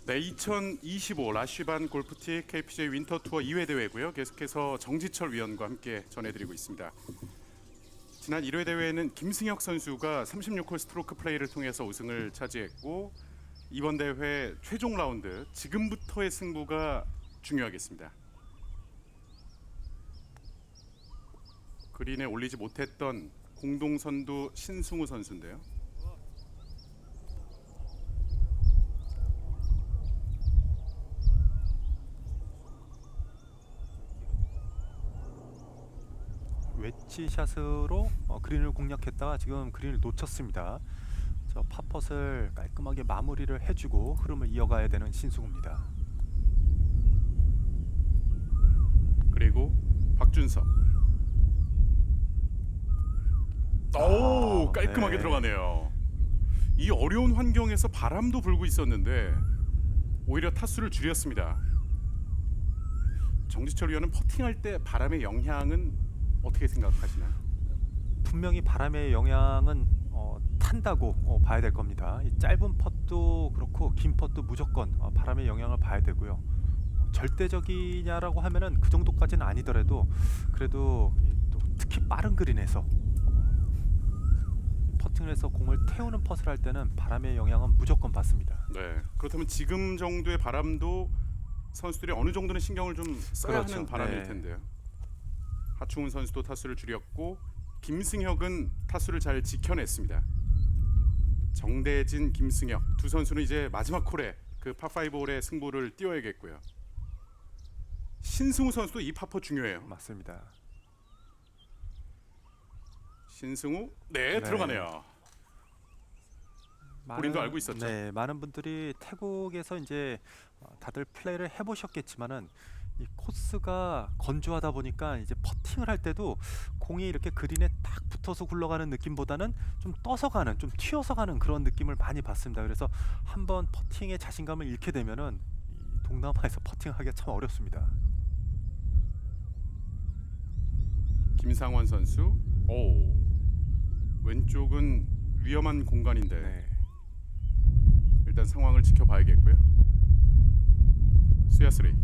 네, 2025 라쉬반 골프티 KPGA 윈터 투어 2회 대회고요. 계속해서 정지철 위원과 함께 전해드리고 있습니다. 지난 1회 대회에는 김승혁 선수가 36홀 스트로크 플레이를 통해서 우승을 차지했고, 이번 대회 최종 라운드 지금부터의 승부가 중요하겠습니다. 그린에 올리지 못했던 공동선두 신승우 선수인데요. 웨지 샷으로 그린을 공략했다가 지금 그린을 놓쳤습니다. 저 팝펫을 깔끔하게 마무리를 해주고 흐름을 이어가야 되는 신승우입니다. 그리고 박준섭. 오, 깔끔하게 네. 들어가네요. 이 어려운 환경에서 바람도 불고 있었는데 오히려 타수를 줄였습니다. 정지철 위원은 퍼팅할 때 바람의 영향은 어떻게 생각하시나요? 분명히 바람의 영향은 탄다고 봐야 될 겁니다. 이 짧은 펫도 그렇고 긴 펫도 무조건 바람의 영향을 봐야 되고요. 절대적이냐라고 하면은 그 정도까지는 아니더라도 그래도 또 특히 빠른 그린에서 퍼팅을 해서 공을 태우는 펫을 할 때는 바람의 영향은 무조건 받습니다. 네. 그렇다면 지금 정도의 바람도 선수들이 어느 정도는 신경을 좀 써야 그렇죠. 하는 바람일 네. 텐데요. 하충훈 선수도 타수를 줄였고 김승혁은 타수를 잘 지켜냈습니다. 정대진, 김승혁 두 선수는 이제 마지막 홀에 그 파5 홀의 승부를 띄워야겠고요. 신승우 선수도 이 파퍼 중요해요. 맞습니다. 신승우 네, 들어가네요. 본인도 알고 있었죠? 네, 많은 분들이 태국에서 이제 다들 플레이를 해보셨겠지만은 이 코스가 건조하다 보니까 이제 퍼팅을 할 때도 공이 이렇게 그린에 딱 붙어서 굴러가는 느낌보다는 좀 떠서 가는, 좀 튀어서 가는 그런 느낌을 많이 받습니다. 그래서 한번 퍼팅에 자신감을 잃게 되면은 이 동남아에서 퍼팅하기가 참 어렵습니다. 김상원 선수. 오, 왼쪽은 위험한 공간인데 네. 일단 상황을 지켜봐야겠고요. 수야스리.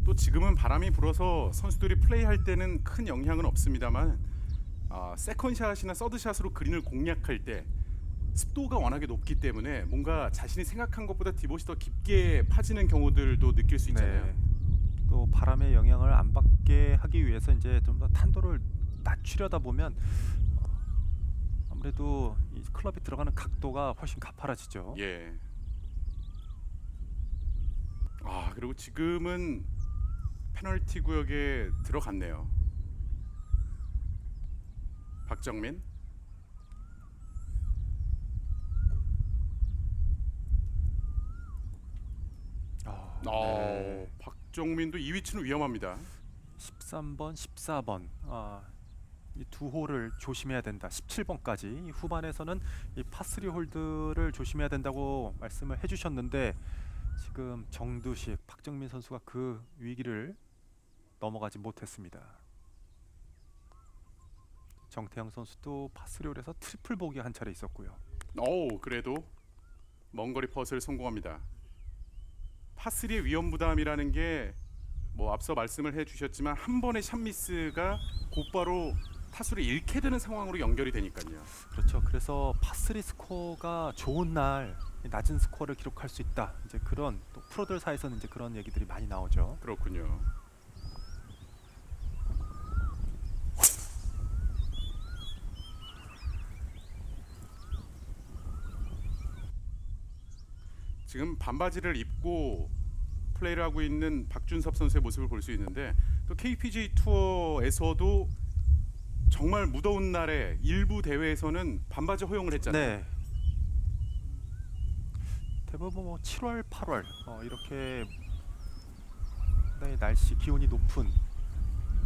또 지금은 바람이 불어서 선수들이 플레이할 때는 큰 영향은 없습니다만 세컨샷이나 서드샷으로 그린을 공략할 때 습도가 워낙에 높기 때문에 뭔가 자신이 생각한 것보다 디봇이 더 깊게 파지는 경우들도 느낄 수 있잖아요. 네. 또 바람의 영향을 안 받게 하기 위해서 이제 좀 더 탄도를 낮추려다 보면 아무래도 이 클럽이 들어가는 각도가 훨씬 가파라지죠. 예. 그리고 지금은 페널티 구역에 들어갔네요. 박정민. 네. 박정민도 이 위치는 위험합니다. 13번, 14번 이 두 홀을 조심해야 된다. 17번까지 후반에서는 이 파3 홀드를 조심해야 된다고 말씀을 해주셨는데 지금 정두식, 박정민 선수가 그 위기를 넘어가지 못했습니다. 정태영 선수도 파3 홀에서 트리플 보기 한 차례 있었고요. 그래도 먼 거리 퍼스를 성공합니다. 파3의 위험 부담이라는 게 뭐 앞서 말씀을 해주셨지만 한 번의 샷 미스가 곧바로 타수를 잃게 되는 상황으로 연결이 되니까요. 그렇죠. 그래서 파3 스코어가 좋은 날 낮은 스코어를 기록할 수 있다. 이제 그런 또 프로들 사이에서는 이제 그런 얘기들이 많이 나오죠. 그렇군요. 지금 반바지를 입고 플레이를 하고 있는 박준섭 선수의 모습을 볼 수 있는데 또 KPGA 투어에서도 정말 무더운 날에 일부 대회에서는 반바지 허용을 했잖아요. 네. 대부분 뭐 7월, 8월 이렇게 상당히 날씨 기온이 높은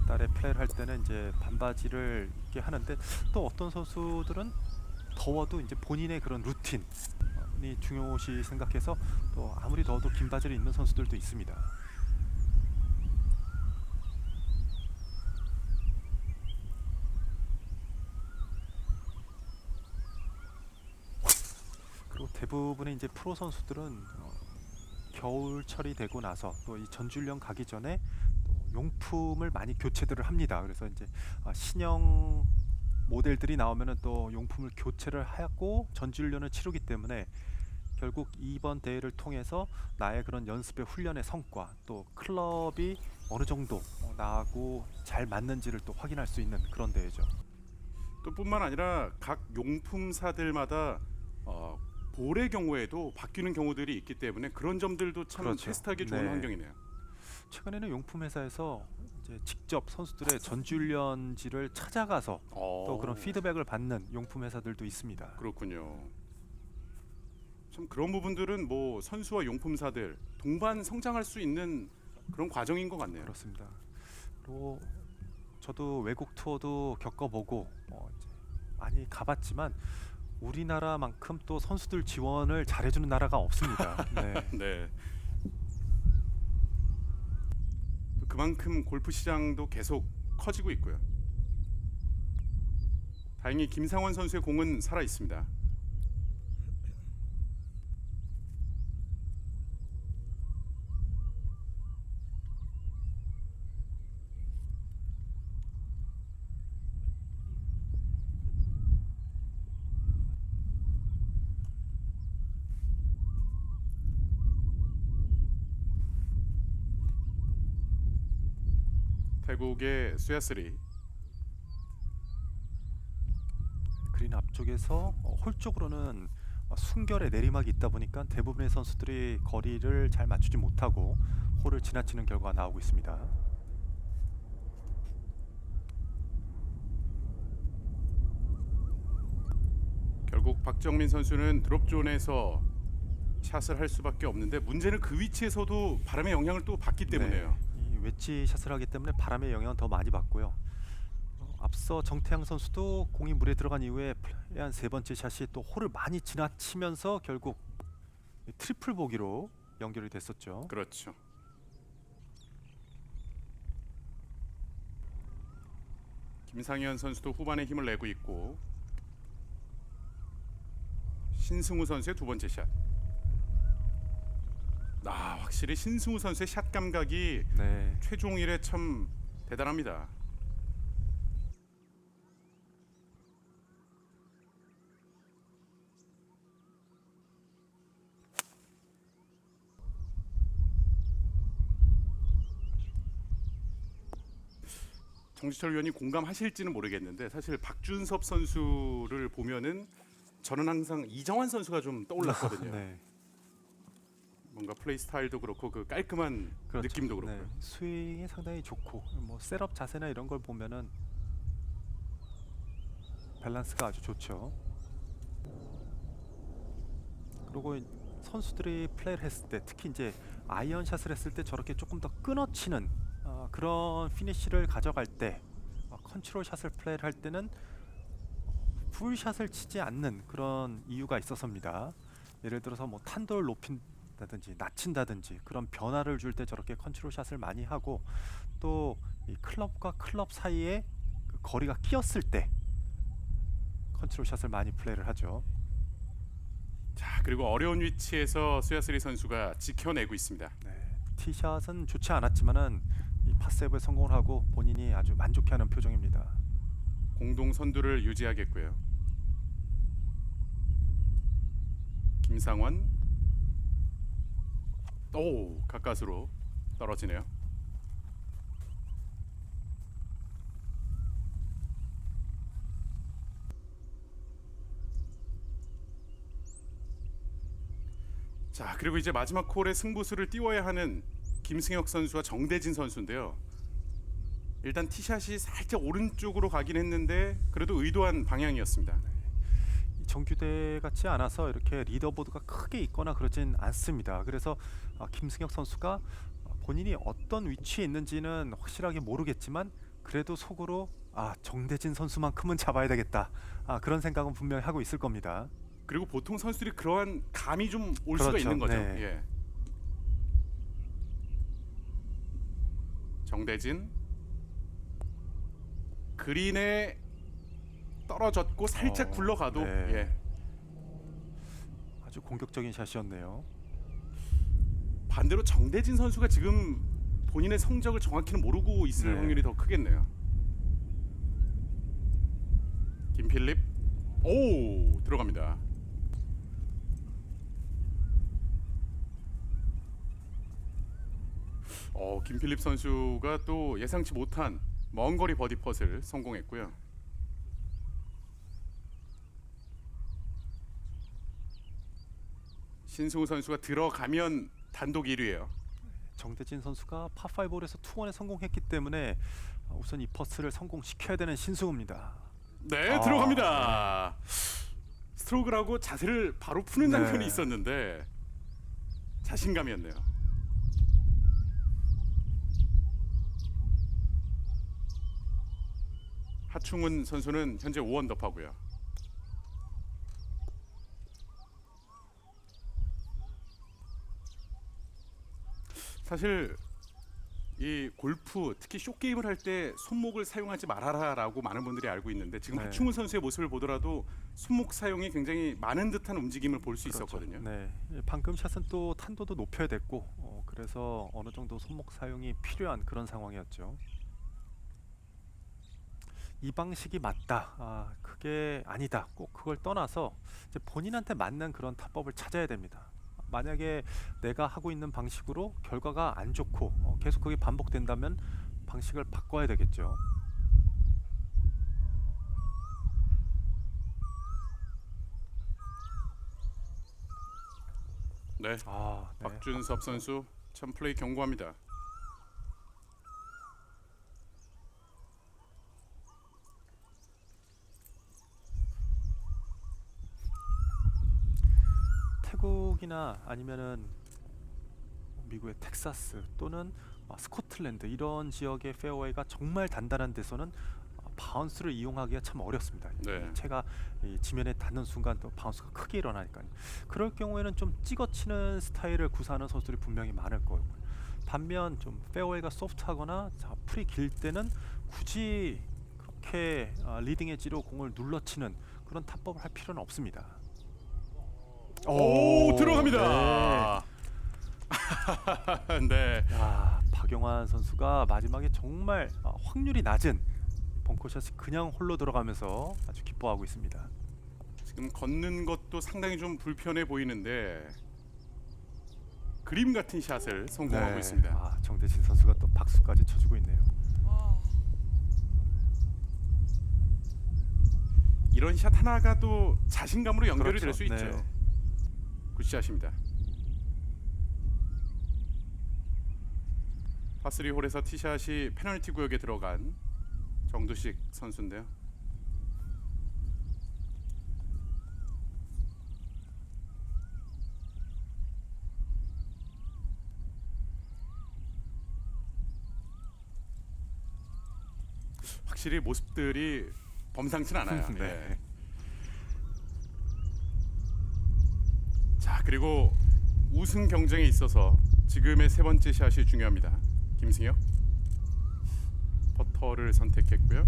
달에 플레이를 할 때는 이제 반바지를 입게 하는데 또 어떤 선수들은 더워도 이제 본인의 그런 루틴이 중요시 생각해서 또 아무리 더워도 긴 바지를 입는 선수들도 있습니다. 대부분의 이제 프로 선수들은 겨울철이 되고 나서 또 이 전주훈련 가기 전에 또 용품을 많이 교체들을 합니다. 그래서 이제 신형 모델들이 나오면은 또 용품을 교체를 하고 전지훈련을 치르기 때문에 결국 이번 대회를 통해서 나의 그런 연습의 훈련의 성과 또 클럽이 어느 정도 나하고 잘 맞는지를 또 확인할 수 있는 그런 대회죠. 또 뿐만 아니라 각 용품사들마다 볼의 경우에도 바뀌는 경우들이 있기 때문에 그런 점들도 참 그렇죠. 테스트하기 좋은 네. 환경이네요. 최근에는 용품 회사에서 이제 직접 선수들의 전지훈련지를 찾아가서 또 그런 피드백을 받는 용품 회사들도 있습니다. 그렇군요. 참 그런 부분들은 뭐 선수와 용품사들 동반 성장할 수 있는 그런 과정인 것 같네요. 그렇습니다. 그리고 저도 외국 투어도 겪어보고 이제 많이 가봤지만 우리나라만큼 또 선수들 지원을 잘해주는 나라가 없습니다. 네. 네. 또 그만큼 골프 시장도 계속 커지고 있고요. 다행히 김상원 선수의 공은 살아 있습니다. 태국의 수야스리 그린 앞쪽에서 홀 쪽으로는 순결의 내리막이 있다 보니까 대부분의 선수들이 거리를 잘 맞추지 못하고 홀을 지나치는 결과가 나오고 있습니다. 결국 박정민 선수는 드롭존에서 샷을 할 수밖에 없는데 문제는 그 위치에서도 바람의 영향을 또 받기 때문에요. 네, 이 웨지 샷을 하기 때문에 바람의 영향은 더 많이 받고요. 앞서 정태양 선수도 공이 물에 들어간 이후에 플레이한 세 번째 샷이 또 홀을 많이 지나치면서 결국 트리플 보기로 연결이 됐었죠. 그렇죠. 김상현 선수도 후반에 힘을 내고 있고 신승우 선수의 두 번째 샷. 확실히 신승우 선수의 샷 감각이 네. 최종일에 참 대단합니다. 정지철 위원이 공감하실지는 모르겠는데 사실 박준섭 선수를 보면은 저는 항상 이정환 선수가 좀 떠올랐거든요. 네. 뭔가 플레이 스타일도 그렇고 그 깔끔한 그렇죠. 느낌도 그렇고요. 네. 스윙이 상당히 좋고 뭐 셋업 자세나 이런 걸 보면은 밸런스가 아주 좋죠. 그리고 선수들이 플레이를 했을 때 특히 이제 아이언샷을 했을 때 저렇게 조금 더 끊어치는 그런 피니쉬를 가져갈 때 컨트롤 샷을 플레이를 할 때는 풀샷을 치지 않는 그런 이유가 있어서입니다. 예를 들어서 뭐 탄도를 높인다든지 낮춘다든지 그런 변화를 줄 때 저렇게 컨트롤 샷을 많이 하고 또 이 클럽과 클럽 사이에 그 거리가 끼었을 때 컨트롤 샷을 많이 플레이를 하죠. 자, 그리고 어려운 위치에서 수야스리 선수가 지켜내고 있습니다. 네, 티샷은 좋지 않았지만은 이 파세이브에 성공을 하고 본인이 아주 만족해하는 표정입니다. 공동 선두를 유지하겠고요. 김상원. 오, 가까스로 떨어지네요. 자, 그리고 이제 마지막 콜에 승부수를 띄워야 하는 김승혁 선수와 정대진 선수인데요. 일단 티샷이 살짝 오른쪽으로 가긴 했는데 그래도 의도한 방향이었습니다. 이 정규대 같지 않아서 이렇게 리더보드가 크게 있거나 그러진 않습니다. 그래서 김승혁 선수가 본인이 어떤 위치에 있는지는 확실하게 모르겠지만 그래도 속으로 정대진 선수만큼은 잡아야 되겠다. 그런 생각은 분명히 하고 있을 겁니다. 그리고 보통 선수들이 그러한 감이 좀 올 그렇죠. 수가 있는 거죠. 네. 예. 정대진 그린에 떨어졌고 살짝 굴러가도 네. 예. 아주 공격적인 샷이었네요. 반대로 정대진 선수가 지금 본인의 성적을 정확히는 모르고 있을 네. 확률이 더 크겠네요. 김필립, 오 들어갑니다. 김필립 선수가 또 예상치 못한 먼 거리 버디 펫을 성공했고요. 신승우 선수가 들어가면 단독 1위예요. 정대진 선수가 파5홀에서 투원에 성공했기 때문에 우선 이 퍼스를 성공시켜야 되는 신승우입니다. 네, 들어갑니다. 스트로크를 하고 자세를 바로 푸는 네. 장면이 있었는데 자신감이었네요. 하충훈 선수는 현재 5언더파고요. 사실 이 골프 특히 쇼 게임을 할 때 손목을 사용하지 말아라라고 많은 분들이 알고 있는데 지금 네. 하충훈 선수의 모습을 보더라도 손목 사용이 굉장히 많은 듯한 움직임을 볼 수 있었거든요. 네, 방금 샷은 또 탄도도 높여야 됐고 그래서 어느 정도 손목 사용이 필요한 그런 상황이었죠. 이 방식이 맞다, 그게 아니다, 꼭 그걸 떠나서 이제 본인한테 맞는 그런 타법을 찾아야 됩니다. 만약에 내가 하고 있는 방식으로 결과가 안 좋고 계속 그게 반복된다면 방식을 바꿔야 되겠죠. 네, 네. 박준섭 선수 참 플레이 견고합니다. 태국이나 아니면은 미국의 텍사스 또는 스코틀랜드 이런 지역의 페어웨이가 정말 단단한 데서는 바운스를 이용하기가 참 어렵습니다. 네. 채가 이 지면에 닿는 순간 또 바운스가 크게 일어나니까 그럴 경우에는 좀 찍어치는 스타일을 구사하는 선수들이 분명히 많을 거고, 반면 좀 페어웨이가 소프트하거나 풀이 길 때는 굳이 그렇게 리딩 엣지로 공을 눌러치는 그런 탑법을 할 필요는 없습니다. 오, 들어갑니다. 네. 야, 박용환 선수가 마지막에 정말 확률이 낮은 벙커샷이 그냥 홀로 들어가면서 아주 기뻐하고 있습니다. 지금 걷는 것도 상당히 좀 불편해 보이는데 그림 같은 샷을 성공하고 있습니다. 정대진 선수가 또 박수까지 쳐주고 있네요. 이런 샷 하나가 또 자신감으로 연결이 그렇죠. 될 수 있죠. 네. 굿샷입니다. 파3 홀에서 티샷이 페널티 구역에 들어간 정두식 선수인데요. 확실히 모습들이 범상치 않아요. 네. 예. 자, 그리고 우승 경쟁에 있어서 지금의 세 번째 샷이 중요합니다. 김승혁 퍼터를 선택했고요.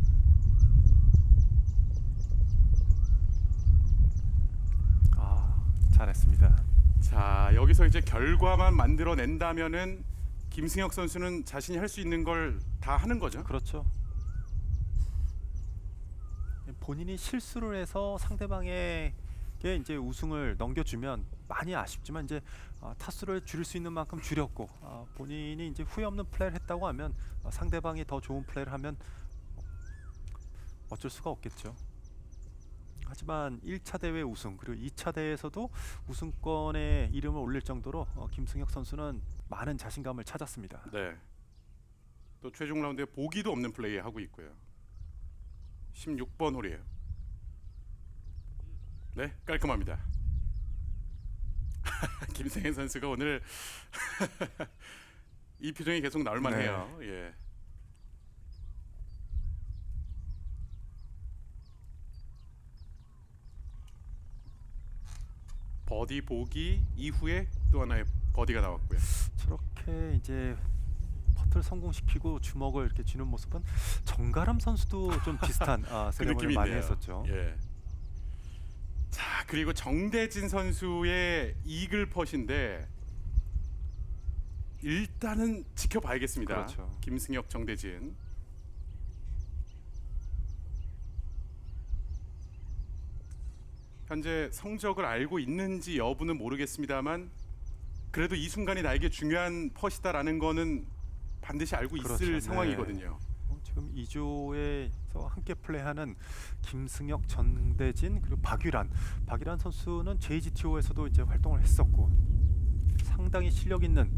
잘했습니다. 자, 여기서 이제 결과만 만들어낸다면은 김승혁 선수는 자신이 할 수 있는 걸 다 하는 거죠. 그렇죠. 본인이 실수를 해서 상대방에게 이제 우승을 넘겨주면 많이 아쉽지만 이제 타수를 줄일 수 있는 만큼 줄였고 본인이 이제 후회 없는 플레이를 했다고 하면 상대방이 더 좋은 플레이를 하면 어쩔 수가 없겠죠. 하지만 1차 대회 우승 그리고 2차 대회에서도 우승권에 이름을 올릴 정도로 김승혁 선수는 많은 자신감을 찾았습니다. 네. 또 최종 라운드에 보기도 없는 플레이 하고 있고요. 16번 홀이에요. 네, 깔끔합니다. 김승현 선수가 오늘 이 표정이 계속 나올 만해요. 예. 버디 보기 이후에 또 하나의 버디가 나왔고요. 저렇게 이제 퍼트를 성공시키고 주먹을 이렇게 쥐는 모습은 정가람 선수도 좀 비슷한 그 세레머니를 느낌이 많이 있네요. 했었죠. 예. 자, 그리고 정대진 선수의 이글 펫인데 일단은 지켜봐야겠습니다. 그렇죠. 김승혁, 정대진. 현재 성적을 알고 있는지 여부는 모르겠습니다만 그래도 이 순간이 나에게 중요한 펫이다라는 거는 반드시 알고 있을 그렇죠. 네. 상황이거든요. 지금 2조에서 함께 플레이하는 김승혁, 정대진 그리고 박유란 선수는 JGTO에서도 이제 활동을 했었고 상당히 실력 있는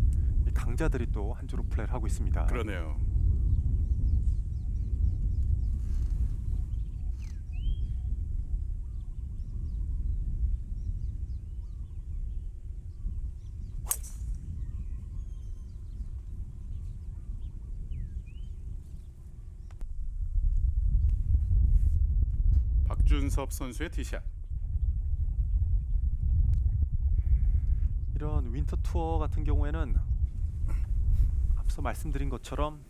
이 강자들이 또 한 조로 플레이를 하고 있습니다. 그러네요. 박준섭 선수의 티샷. 이런 윈터 투어 같은 경우에는 앞서 말씀드린 것처럼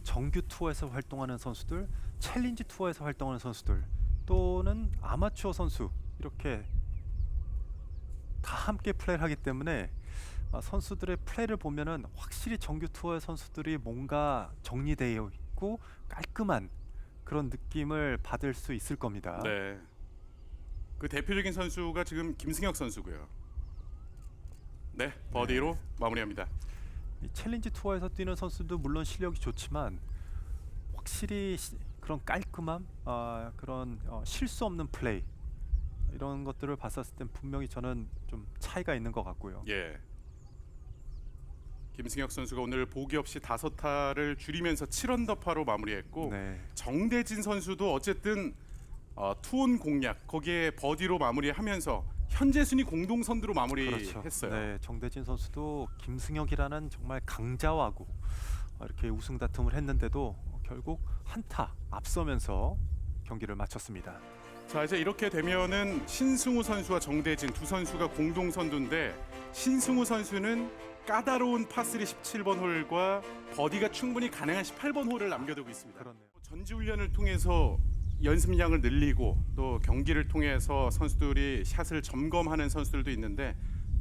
정규 투어에서 활동하는 선수들, 챌린지 투어에서 활동하는 선수들, 또는 아마추어 선수 이렇게 다 함께 플레이를 하기 때문에 선수들의 플레이를 보면은 확실히 정규 투어의 선수들이 뭔가 정리되어 있고 깔끔한 그런 느낌을 받을 수 있을 겁니다. 네. 그 대표적인 선수가 지금 김승혁 선수고요. 네, 버디로 마무리합니다. 이 챌린지 투어에서 뛰는 선수도 물론 실력이 좋지만 확실히 그런 깔끔함, 그런 실수 없는 플레이 이런 것들을 봤었을 땐 분명히 저는 좀 차이가 있는 것 같고요. 예. 김승혁 선수가 오늘 보기 없이 5타를 줄이면서 7언더파로 마무리했고 네, 정대진 선수도 어쨌든 투혼 공략 거기에 버디로 마무리하면서 현재 순위 공동 선두로 마무리했어요. 그렇죠. 네, 정대진 선수도 김승혁이라는 정말 강자와고 이렇게 우승 다툼을 했는데도 결국 한타 앞서면서 경기를 마쳤습니다. 자, 이제 이렇게 되면은 신승우 선수와 정대진 두 선수가 공동 선두인데 신승우 선수는 까다로운 파3 17번 홀과 버디가 충분히 가능한 18번 홀을 남겨두고 있습니다. 그렇네요. 전지훈련을 통해서 연습량을 늘리고 또 경기를 통해서 선수들이 샷을 점검하는 선수들도 있는데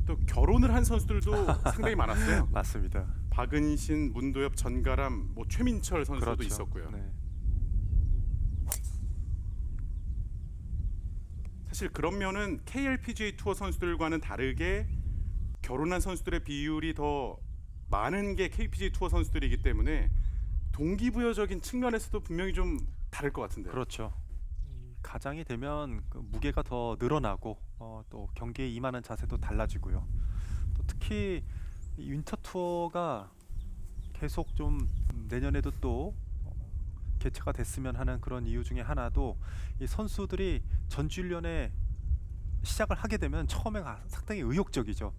또 결혼을 한 선수들도 상당히 많았어요. 맞습니다. 박은신, 문도엽, 전가람, 뭐 최민철 선수도 그렇죠. 있었고요. 네. 사실 그런 면은 KLPGA 투어 선수들과는 다르게 결혼한 선수들의 비율이 더 많은 게 KPGA 투어 선수들이기 때문에 동기부여적인 측면에서도 분명히 좀 다를 것 같은데요. 그렇죠. 이 가장이 되면 그 무게가 더 늘어나고 또 경기에 임하는 자세도 달라지고요. 또 특히 이 윈터 투어가 계속 좀 내년에도 또 개최가 됐으면 하는 그런 이유 중에 하나도 이 선수들이 전지훈련에 시작을 하게 되면 처음에 상당히 의욕적이죠.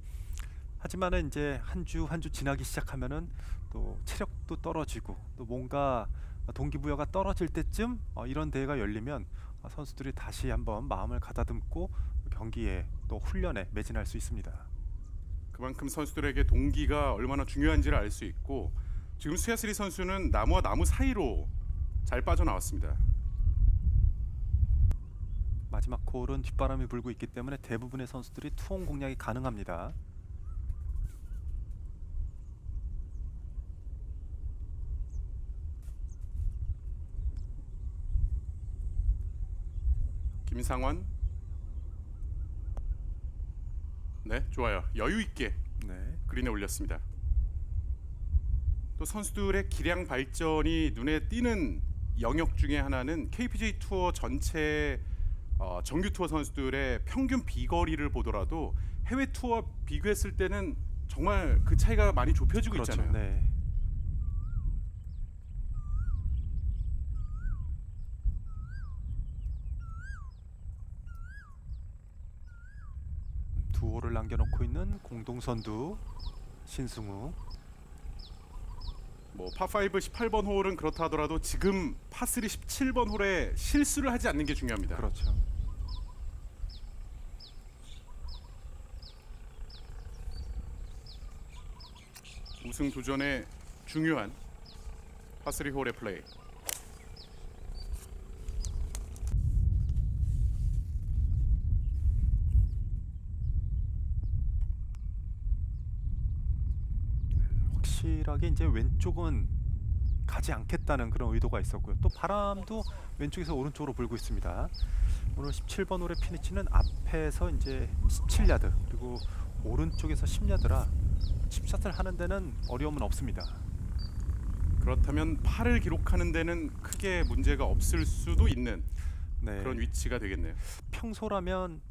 하지만은 이제 한 주 한 주 지나기 시작하면은 또 체력도 떨어지고 또 뭔가 동기부여가 떨어질 때쯤 이런 대회가 열리면 선수들이 다시 한번 마음을 가다듬고 경기에 또 훈련에 매진할 수 있습니다. 그만큼 선수들에게 동기가 얼마나 중요한지를 알 수 있고 지금 수야스리 선수는 나무와 나무 사이로 잘 빠져나왔습니다. 마지막 홀은 뒷바람이 불고 있기 때문에 대부분의 선수들이 투혼 공략이 가능합니다. 김상원. 네, 좋아요. 여유 있게 네. 그린에 올렸습니다. 또 선수들의 기량 발전이 눈에 띄는 영역 중에 하나는 KPGA 투어 전체 정규 투어 선수들의 평균 비거리를 보더라도 해외 투어 비교했을 때는 정말 그 차이가 많이 좁혀지고 그렇죠. 있잖아요. 네. 두 홀을 남겨놓고 있는 공동선두 신승우. 뭐 파5 18번 홀은 그렇다 하더라도 지금 파3 17번 홀에 실수를 하지 않는 게 중요합니다. 그렇죠. 우승 도전에 중요한 파3 홀의 플레이. 확실하게 이제 왼쪽은 가지 않겠다는 그런 의도가 있었고요. 또 바람도 왼쪽에서 오른쪽으로 불고 있습니다. 오늘 17번 홀의 피니치는 앞에서 이제 17야드 그리고 오른쪽에서 10야드라 칩샷을 하는 데는 어려움은 없습니다. 그렇다면 8을 기록하는 데는 크게 문제가 없을 수도 있는 네. 그런 위치가 되겠네요. 평소라면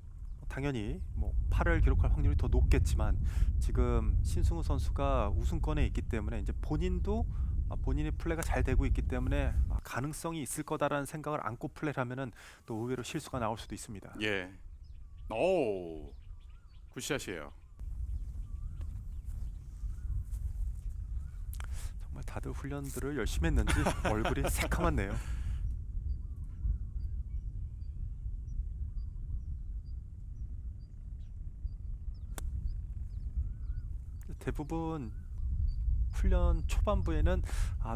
당연히 뭐 8을 기록할 확률이 더 높겠지만 지금 신승우 선수가 우승권에 있기 때문에 이제 본인도 본인의 플레이가 잘 되고 있기 때문에 가능성이 있을 거다라는 생각을 안고 플레이를 하면은 또 의외로 실수가 나올 수도 있습니다. 예. 오. 굿샷이에요. 정말 다들 훈련들을 열심히 했는지 얼굴이 새카맣네요. 대부분 훈련 초반부에는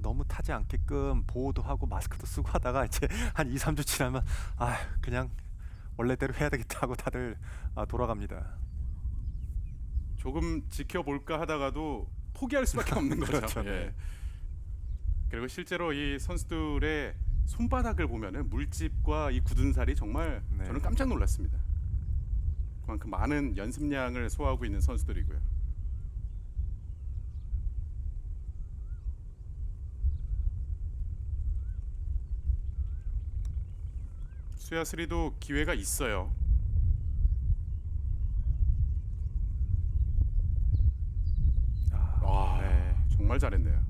너무 타지 않게끔 보호도 하고 마스크도 쓰고 하다가 이제 한 2, 3주 지나면 그냥 원래대로 해야 되겠다 하고 다들 돌아갑니다. 조금 지켜볼까 하다가도 포기할 수밖에 없는 거죠. 그렇죠. 네. 그리고 실제로 이 선수들의 손바닥을 보면은 물집과 이 굳은 살이 정말 네. 저는 깜짝 놀랐습니다. 그만큼 많은 연습량을 소화하고 있는 선수들이고요. 수야스리도 기회가 있어요. 네. 정말 잘했네요.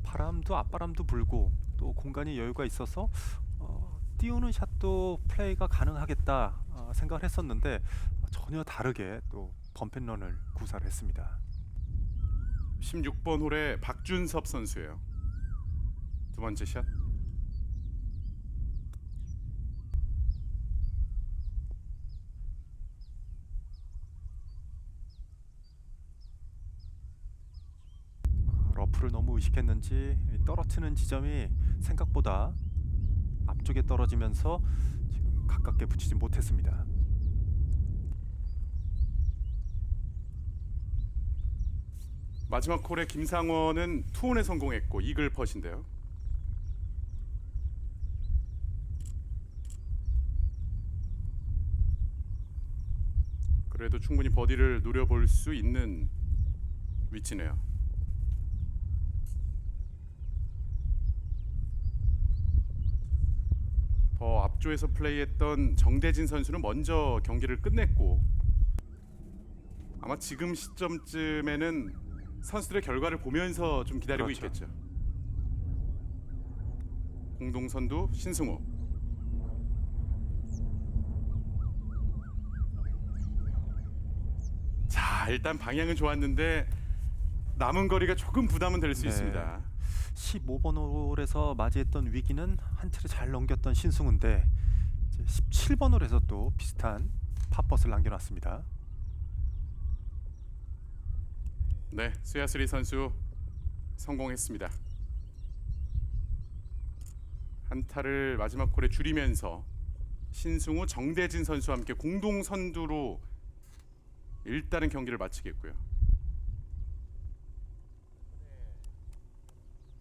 바람도 앞바람도 불고 또 공간이 여유가 있어서 띄우는 샷도 플레이가 가능하겠다 생각을 했었는데 전혀 다르게 또 범펜런을 구사를 했습니다. 16번 홀에 박준섭 선수예요. 두 번째 샷. 러프를 너무 의식했는지 떨어뜨리는 지점이 생각보다 앞쪽에 떨어지면서 지금 가깝게 붙이지 못했습니다. 마지막 홀에 김상원은 투혼에 성공했고 이글 펫인데요. 그래도 충분히 버디를 노려볼 수 있는 위치네요. 더 앞조에서 플레이했던 정대진 선수는 먼저 경기를 끝냈고 아마 지금 시점쯤에는 선수들의 결과를 보면서 좀 기다리고 그렇죠. 있겠죠. 공동선두 신승우. 자, 일단 방향은 좋았는데 남은 거리가 조금 부담은 될 수 네. 있습니다. 15번 홀에서 맞이했던 위기는 한 차례 잘 넘겼던 신승우인데 17번 홀에서 또 비슷한 팝벗을 남겨놨습니다. 네, 수야스리 선수 성공했습니다. 한타를 마지막 홀에 줄이면서 신승우, 정대진 선수와 함께 공동 선두로 일단은 경기를 마치겠고요.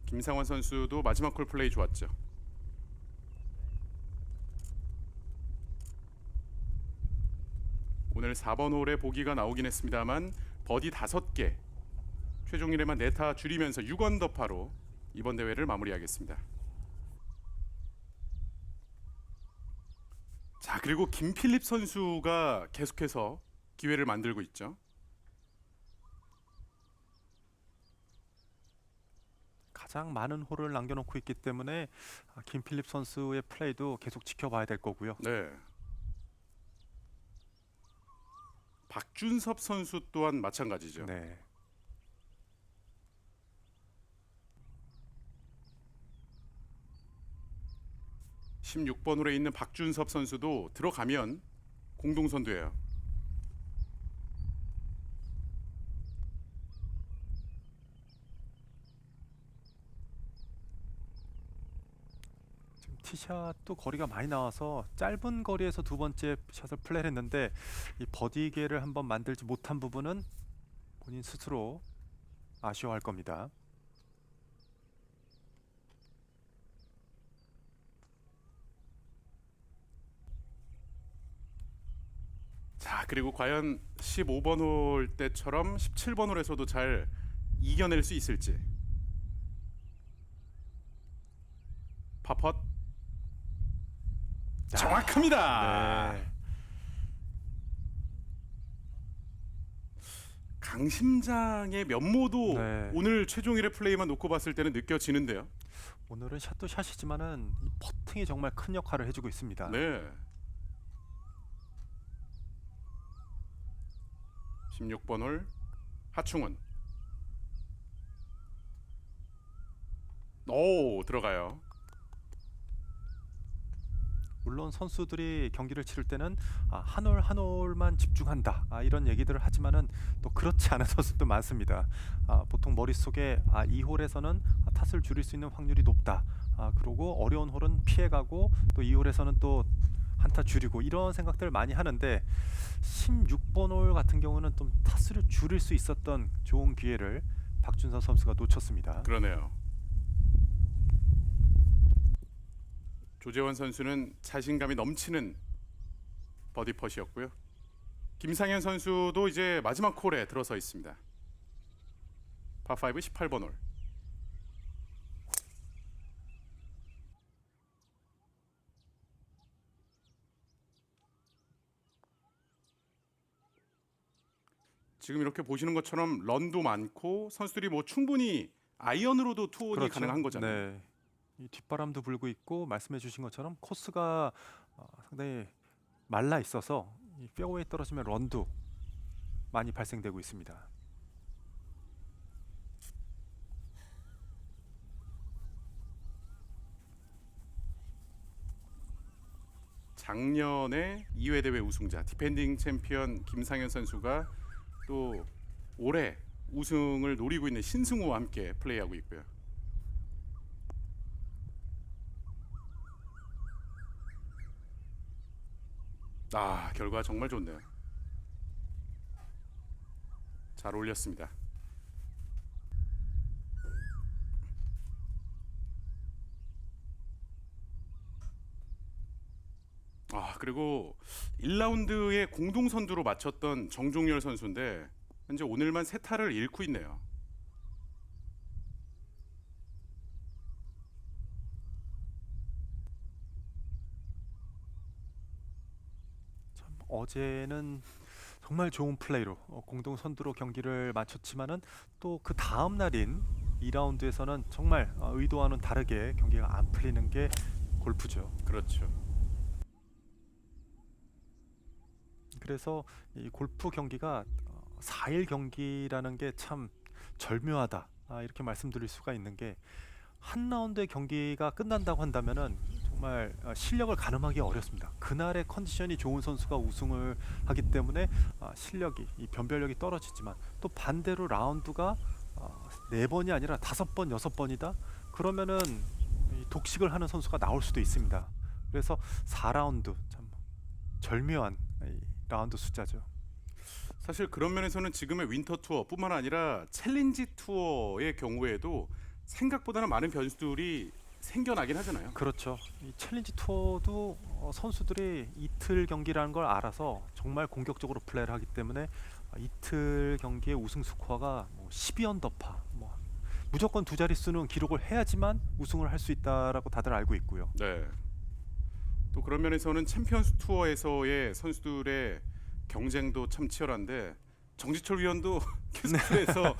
김상원 선수도 마지막 홀 플레이 좋았죠. 오늘 4번 홀에 보기가 나오긴 했습니다만 버디 5개, 최종 1회만 4타 줄이면서 6언더파로 이번 대회를 마무리하겠습니다. 자, 그리고 김필립 선수가 계속해서 기회를 만들고 있죠. 가장 많은 홀을 남겨놓고 있기 때문에 김필립 선수의 플레이도 계속 지켜봐야 될 거고요. 네. 박준섭 선수 또한 마찬가지죠. 네. 네. 16번 홀에 있는 박준섭 선수도 들어가면 공동 선두예요. 티샷도 거리가 많이 나와서 짧은 거리에서 두 번째 샷을 플레이를 했는데 이 버디 기회를 한번 만들지 못한 부분은 본인 스스로 아쉬워할 겁니다. 자, 그리고 과연 15번 홀 때처럼 17번 홀에서도 잘 이겨낼 수 있을지. 파펫 정확합니다. 네. 강심장의 면모도 네. 오늘 최종일의 플레이만 놓고 봤을 때는 느껴지는데요. 오늘은 샷도 샷이지만은 이 퍼팅이 정말 큰 역할을 해주고 있습니다. 네. 16번 홀 하충원. 오, 들어가요. 물론 선수들이 경기를 치를 때는 한 홀 한 홀만 집중한다 이런 얘기들을 하지만은 또 그렇지 않은 선수도 많습니다. 보통 머릿속에 이 홀에서는 탓을 줄일 수 있는 확률이 높다. 그리고 어려운 홀은 피해가고 또 이 홀에서는 또 한타 줄이고 이런 생각들을 많이 하는데 16번 홀 같은 경우는 좀 타수를 줄일 수 있었던 좋은 기회를 박준서 선수가 놓쳤습니다. 그러네요. 조재원 선수는 자신감이 넘치는 버디 펫이었고요. 김상현 선수도 이제 마지막 홀에 들어서 있습니다. 파5 18번 홀. 지금 이렇게 보시는 것처럼 런도 많고 선수들이 뭐 충분히 아이언으로도 투혼이 그렇죠. 가능한 거잖아요. 네. 이 뒷바람도 불고 있고 말씀해주신 것처럼 코스가 상당히 말라 있어서 이 페어웨이 떨어지면 런도 많이 발생되고 있습니다. 작년에 2회 대회 우승자 디펜딩 챔피언 김상현 선수가 또 올해 우승을 노리고 있는 신승우와 함께 플레이하고 있고요. 결과 정말 좋네요. 잘 올렸습니다. 그리고 1라운드에 공동 선두로 마쳤던 정종열 선수인데 현재 오늘만 3타를 잃고 있네요. 참 어제는 정말 좋은 플레이로 공동 선두로 경기를 마쳤지만은 또 그 다음 날인 2라운드에서는 정말 의도와는 다르게 경기가 안 풀리는 게 골프죠. 그렇죠. 그래서 이 골프 경기가 4일 경기라는 게 참 절묘하다 이렇게 말씀드릴 수가 있는 게 한 라운드의 경기가 끝난다고 한다면은 정말 실력을 가늠하기 어렵습니다. 그날의 컨디션이 좋은 선수가 우승을 하기 때문에 실력이 이 변별력이 떨어지지만 또 반대로 라운드가 4번이 아니라 5번, 6번이다. 그러면은 이 독식을 하는 선수가 나올 수도 있습니다. 그래서 4라운드 참 절묘한 이 라운드 숫자죠. 사실 그런 면에서는 지금의 윈터 투어뿐만 아니라 챌린지 투어의 경우에도 생각보다는 많은 변수들이 생겨나긴 하잖아요. 그렇죠. 이 챌린지 투어도 선수들이 이틀 경기라는 걸 알아서 정말 공격적으로 플레이를 하기 때문에 이틀 경기의 우승 스코어가 12언더파 무조건 두 자릿수는 기록을 해야지만 우승을 할 수 있다라고 다들 알고 있고요. 네. 또 그런 면에서는 챔피언스 투어에서의 선수들의 경쟁도 참 치열한데 정지철 위원도 캐스플에서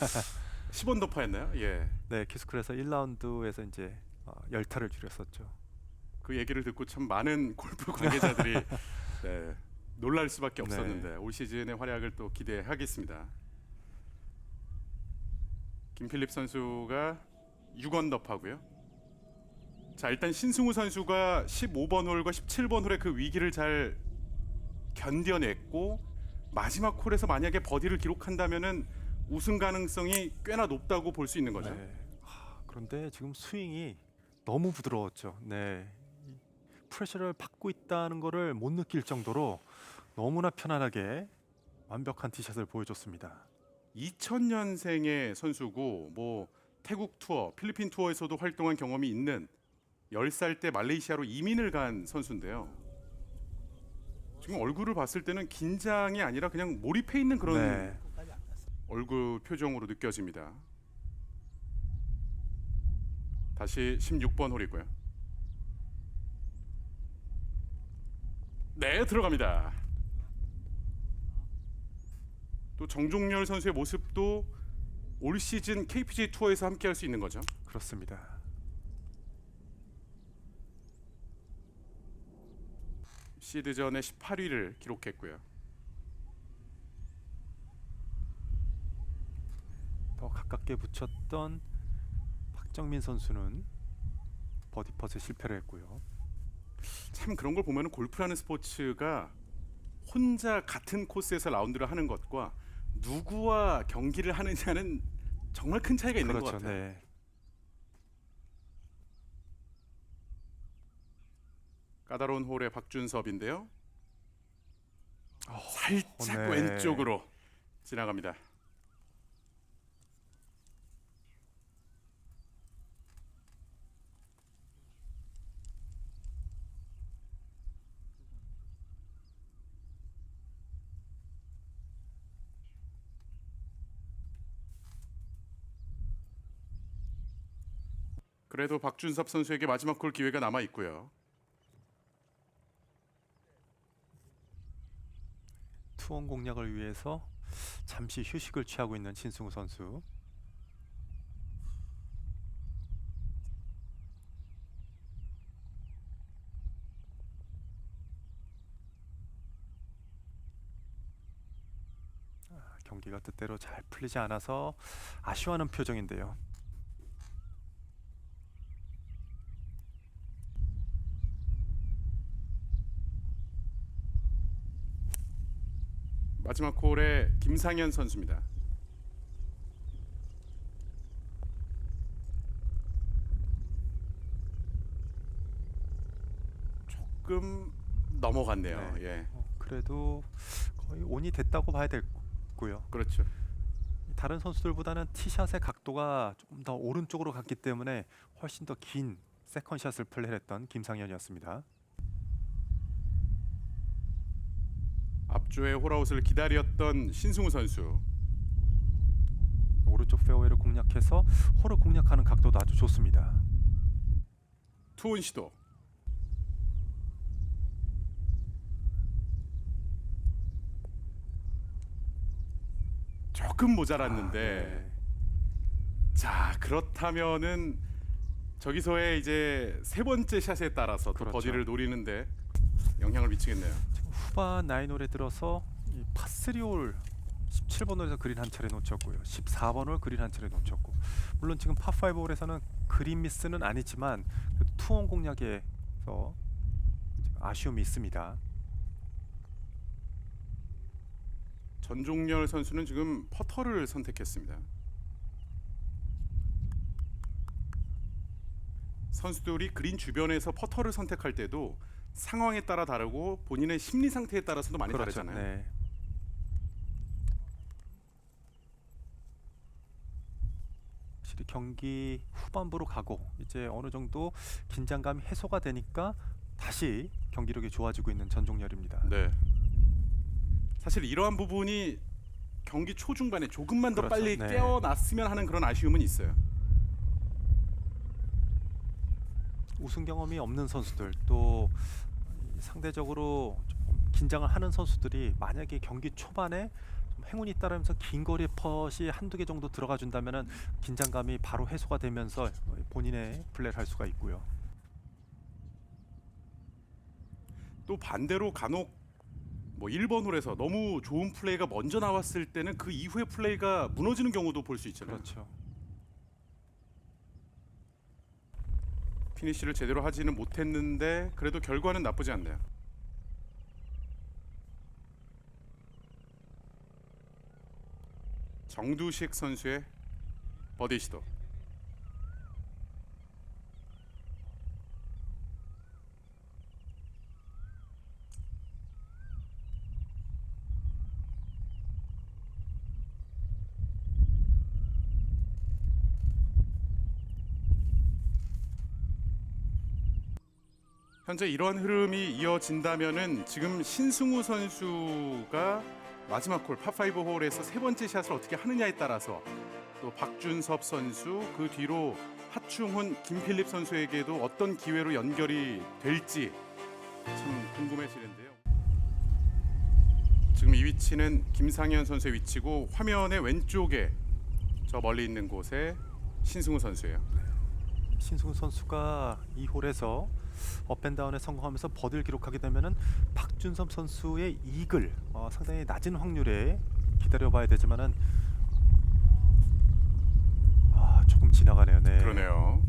10언더파였나요? 예. 네, 키스쿨에서 1라운드에서 이제 10타를 줄였었죠. 그 얘기를 듣고 참 많은 골프 관계자들이 네, 놀랄 수밖에 없었는데 올 시즌의 활약을 또 기대하겠습니다. 김필립 선수가 6언더파고요. 자, 일단 신승우 선수가 15번 홀과 17번 홀의 그 위기를 잘 견뎌냈고 마지막 홀에서 만약에 버디를 기록한다면은 우승 가능성이 꽤나 높다고 볼 수 있는 거죠. 네. 그런데 지금 스윙이 너무 부드러웠죠. 네. 프레셔를 받고 있다는 거를 못 느낄 정도로 너무나 편안하게 완벽한 티샷을 보여줬습니다. 2000년생의 선수고 뭐 태국 투어, 필리핀 투어에서도 활동한 경험이 있는 10살 때 말레이시아로 이민을 간 선수인데요. 지금 얼굴을 봤을 때는 긴장이 아니라 그냥 몰입해 있는 그런 네. 얼굴 표정으로 느껴집니다. 다시 16번 홀이고요. 네, 들어갑니다. 또 정종열 선수의 모습도 올 시즌 KPGA 투어에서 함께 할 수 있는 거죠. 그렇습니다. 시드전에 18위를 기록했고요. 더 가깝게 붙였던 박정민 선수는 버디 펫에 실패를 했고요. 참 그런 걸 보면 골프라는 스포츠가 혼자 같은 코스에서 라운드를 하는 것과 누구와 경기를 하느냐는 정말 큰 차이가 있는 것 그렇죠. 같아요. 네. 까다로운 홀의 박준섭인데요. 어, 살짝 네. 왼쪽으로 지나갑니다. 그래도 박준섭 선수에게 마지막 홀 기회가 남아 있고요. 투혼 공략을 위해서 잠시 휴식을 취하고 있는 신승우 선수. 경기가 뜻대로 잘 풀리지 않아서 아쉬워하는 표정인데요. 마지막 홀에 김상현 선수입니다. 조금 넘어갔네요. 네. 예, 그래도 거의 온이 됐다고 봐야 되고요. 그렇죠. 다른 선수들보다는 티샷의 각도가 조금 더 오른쪽으로 갔기 때문에 훨씬 더 긴 세컨샷을 플레이했던 김상현이었습니다. 앞조의 홀아웃을 기다렸던 신승우 선수. 오른쪽 페어웨이를 공략해서 홀을 공략하는 각도도 아주 좋습니다. 투혼 시도. 조금 모자랐는데. 자, 그렇다면은 저기서의 이제 세 번째 샷에 따라서 또 그렇죠. 버디를 노리는데 영향을 미치겠네요. 지금 후반 9홀에 들어서 이 파3홀 17번홀에서 그린 한 차례 놓쳤고요. 14번홀 그린 한 차례 놓쳤고, 물론 지금 파5홀에서는 그린 미스는 아니지만 투혼 공략에서 아쉬움이 있습니다. 전종열 선수는 지금 퍼터를 선택했습니다. 선수들이 그린 주변에서 퍼터를 선택할 때도 상황에 따라 다르고 본인의 심리 상태에 따라서도 많이 그렇죠. 다르잖아요. 네. 확실히 경기 후반부로 가고 이제 어느 정도 긴장감이 해소가 되니까 다시 경기력이 좋아지고 있는 전종열입니다. 네. 사실 이러한 부분이 경기 초중반에 조금만 더 그렇죠. 빨리 네. 깨어났으면 하는 그런 아쉬움은 있어요. 우승 경험이 없는 선수들, 또 상대적으로 좀 긴장을 하는 선수들이 만약에 경기 초반에 좀 행운이 따르면서 긴 거리 펫이 한두 개 정도 들어가 준다면은 긴장감이 바로 해소가 되면서 본인의 플레이를 할 수가 있고요. 또 반대로 간혹 뭐 1번 홀에서 너무 좋은 플레이가 먼저 나왔을 때는 그 이후의 플레이가 무너지는 경우도 볼 수 있잖아요. 그렇죠. 피니시를 제대로 하지는 못했는데 그래도 결과는 나쁘지 않네요. 정두식 선수의 버디 시도. 현재 이런 흐름이 이어진다면은 지금 신승우 선수가 마지막 홀 파5 홀에서 세 번째 샷을 어떻게 하느냐에 따라서 또 박준섭 선수 그 뒤로 하충훈, 김필립 선수에게도 어떤 기회로 연결이 될지 참 궁금해지는데요. 지금 이 위치는 김상현 선수의 위치고 화면의 왼쪽에 저 멀리 있는 곳에 신승우 선수예요. 신승우 선수가 이 홀에서 업앤다운에 성공하면서 버디를 기록하게 되면은 박준섭 선수의 이글 상당히 낮은 확률에 기다려봐야 되지만은 조금 지나가네요. 네. 그러네요.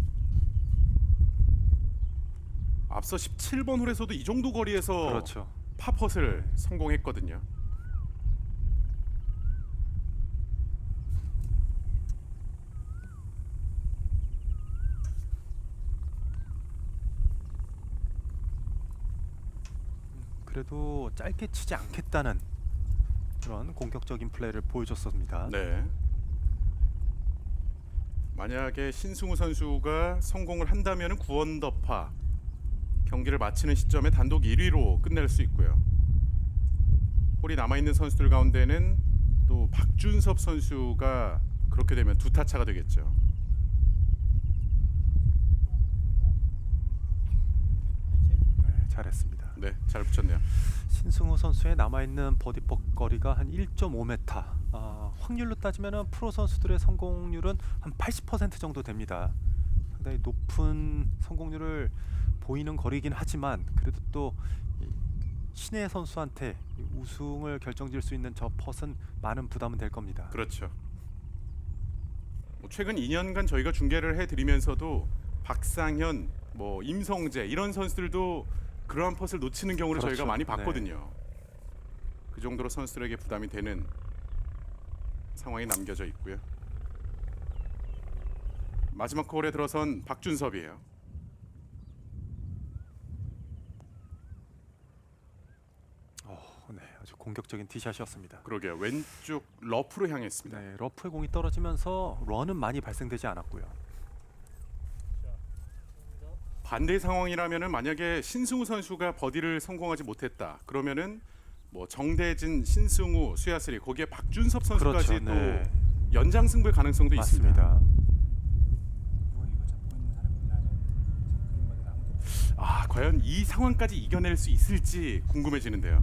앞서 17번 홀에서도 이 정도 거리에서 그렇죠. 파펫을 성공했거든요. 그래도 짧게 치지 않겠다는 그런 공격적인 플레이를 보여줬습니다. 네. 만약에 신승우 선수가 성공을 한다면 9언더파 경기를 마치는 시점에 단독 1위로 끝낼 수 있고요. 홀이 남아있는 선수들 가운데는 또 박준섭 선수가 그렇게 되면 두 타 차가 되겠죠. 네, 잘했습니다. 네, 잘 붙였네요. 신승우 선수의 남아있는 버디 거리가 한 1.5m. 확률로 따지면 프로 선수들의 성공률은 한 80% 정도 됩니다. 상당히 높은 성공률을 보이는 거리긴 하지만 그래도 또 신예 선수한테 우승을 결정질 수 있는 저 펫은 많은 부담은 될 겁니다. 그렇죠. 최근 2년간 저희가 중계를 해드리면서도 박상현, 임성재 이런 선수들도 그러한 펫을 놓치는 경우를 그렇죠. 저희가 많이 네. 봤거든요. 그 정도로 선수들에게 부담이 되는 상황이 남겨져 있고요. 마지막 홀에 들어선 박준섭이에요. 네, 아주 공격적인 티샷이었습니다. 그러게요. 왼쪽 러프로 향했습니다. 네, 러프에 공이 떨어지면서 런은 많이 발생되지 않았고요. 반대 상황이라면은 만약에 신승우 선수가 버디를 성공하지 못했다. 그러면은 정대진, 신승우, 수야스리 거기에 박준섭 선수까지도 그렇죠. 네. 연장 승부의 가능성도 있습니다. 맞습니다. 과연 이 상황까지 이겨낼 수 있을지 궁금해지는데요.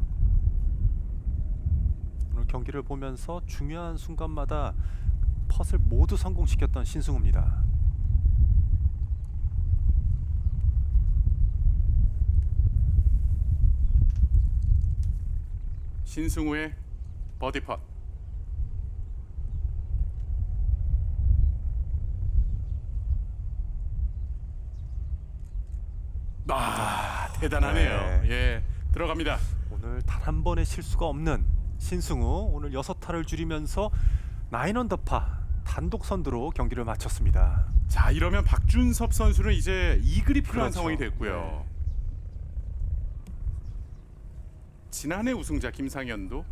오늘 경기를 보면서 중요한 순간마다 펫을 모두 성공시켰던 신승우입니다. 신승우의 버디 펫. 대단하네요. 네. 예, 들어갑니다. 오늘 단 한 번의 실수가 없는 신승우 오늘 6타를 줄이면서 9언더파 단독 선두로 경기를 마쳤습니다. 자, 이러면 박준섭 선수는 이제 이글이 필요한 그렇죠. 상황이 됐고요. 네. 지난해 우승자 김상현도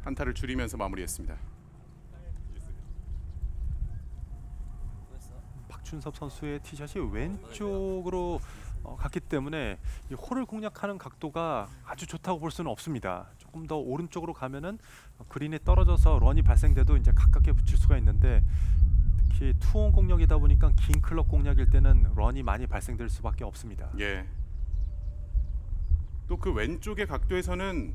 한타를 줄이면서 마무리했습니다. 박준섭 선수의 티샷이 왼쪽으로 갔기 때문에 이 홀을 공략하는 각도가 아주 좋다고 볼 수는 없습니다. 조금 더 오른쪽으로 가면은 그린에 떨어져서 런이 발생돼도 이제 가깝게 붙일 수가 있는데 특히 투혼 공략이다 보니까 긴 클럽 공략일 때는 런이 많이 발생될 수밖에 없습니다. 예. 또 그 왼쪽의 각도에서는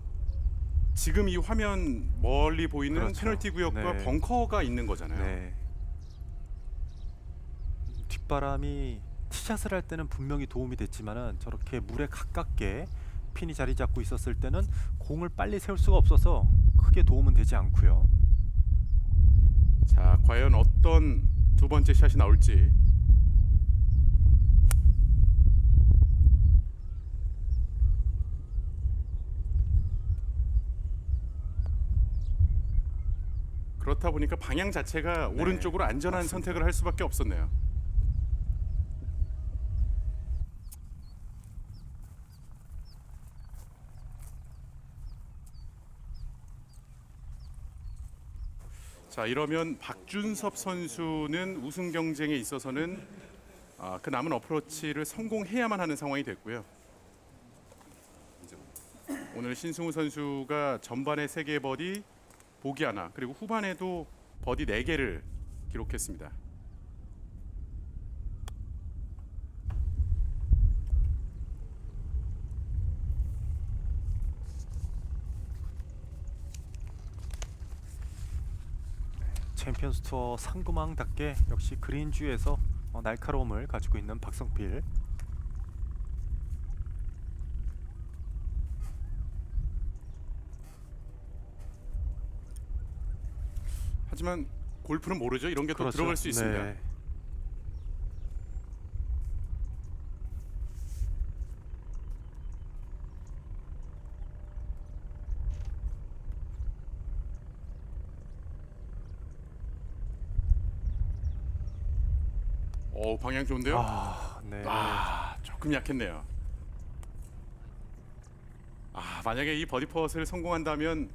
지금 이 화면 멀리 보이는 그렇죠. 페널티 구역과 네. 벙커가 있는 거잖아요. 네. 뒷바람이 티샷을 할 때는 분명히 도움이 됐지만은 저렇게 물에 가깝게 핀이 자리 잡고 있었을 때는 공을 빨리 세울 수가 없어서 크게 도움은 되지 않고요. 자, 과연 어떤 두 번째 샷이 나올지. 그렇다 보니까 방향 자체가 네, 오른쪽으로 안전한 맞습니다. 선택을 할 수밖에 없었네요. 자, 이러면 박준섭 선수는 우승 경쟁에 있어서는 그 남은 어프로치를 성공해야만 하는 상황이 됐고요. 오늘 신승우 선수가 전반에 3개의 버디, 보기 하나, 그리고 후반에도 버디 4개를 기록했습니다. 챔피언스 투어 상금왕답게 역시 그린주에서 날카로움을 가지고 있는 박성필. 하지만 골프는 모르죠. 이런 게 또 그렇죠. 들어갈 수 있습니다. 네. 방향 좋은데요? 네. 조금 약했네요. 만약에 이 버디 퍼트를 성공한다면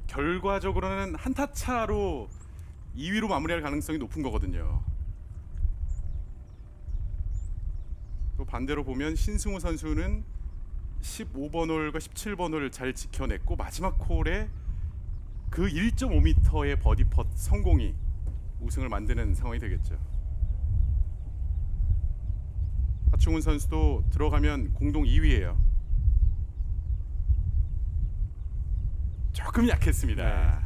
결과적으로는 한타 차로 2위로 마무리할 가능성이 높은 거거든요. 또 반대로 보면 신승우 선수는 15번 홀과 17번 홀을 잘 지켜냈고 마지막 홀에 그 1.5m의 버디 퍼트 성공이 우승을 만드는 상황이 되겠죠. 하충훈 선수도 들어가면 공동 2위예요. 조금 약했습니다.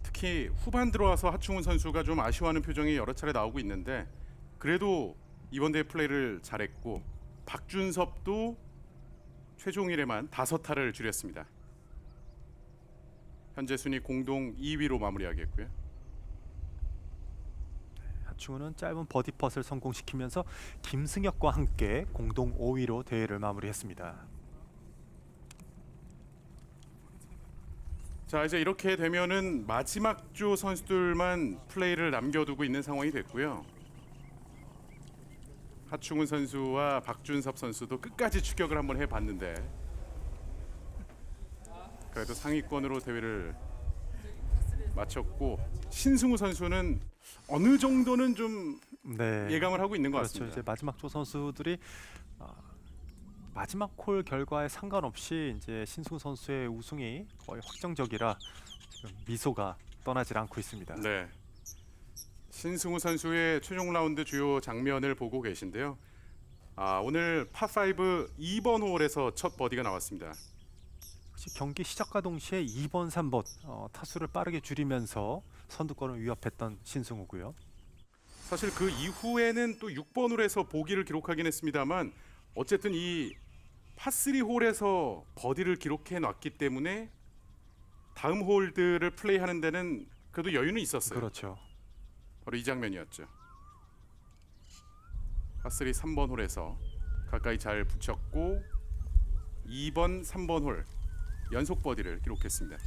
특히 후반 들어와서 하충훈 선수가 좀 아쉬워하는 표정이 여러 차례 나오고 있는데 그래도 이번 대회 플레이를 잘했고 박준섭도 최종일에만 5타를 줄였습니다. 현재 순위 공동 2위로 마무리하겠고요. 하충우는 짧은 버디 펫을 성공시키면서 김승혁과 함께 공동 5위로 대회를 마무리했습니다. 자, 이제 이렇게 되면은 마지막 조 선수들만 플레이를 남겨두고 있는 상황이 됐고요. 하충훈 선수와 박준섭 선수도 끝까지 추격을 한번 해봤는데 그래도 상위권으로 대회를 마쳤고 신승우 선수는 어느 정도는 좀 예감을 하고 있는 것 그렇죠. 같습니다. 이제 마지막 조 선수들이 마지막 홀 결과에 상관없이 이제 신승우 선수의 우승이 거의 확정적이라 지금 미소가 떠나질 않고 있습니다. 네. 신승우 선수의 최종 라운드 주요 장면을 보고 계신데요. 오늘 파5 2번 홀에서 첫 버디가 나왔습니다. 역시 경기 시작과 동시에 2번, 3번 타수를 빠르게 줄이면서 선두권을 위협했던 신승우고요. 사실 그 이후에는 또 6번 홀에서 보기를 기록하긴 했습니다만 어쨌든 이 파3 홀에서 버디를 기록해 놨기 때문에 다음 홀들을 플레이하는 데는 그래도 여유는 있었어요. 그렇죠. 바로 이 장면이었죠. 파3 3번 홀에서 가까이 잘 붙였고 2번, 3번 홀 연속 버디를 기록했습니다.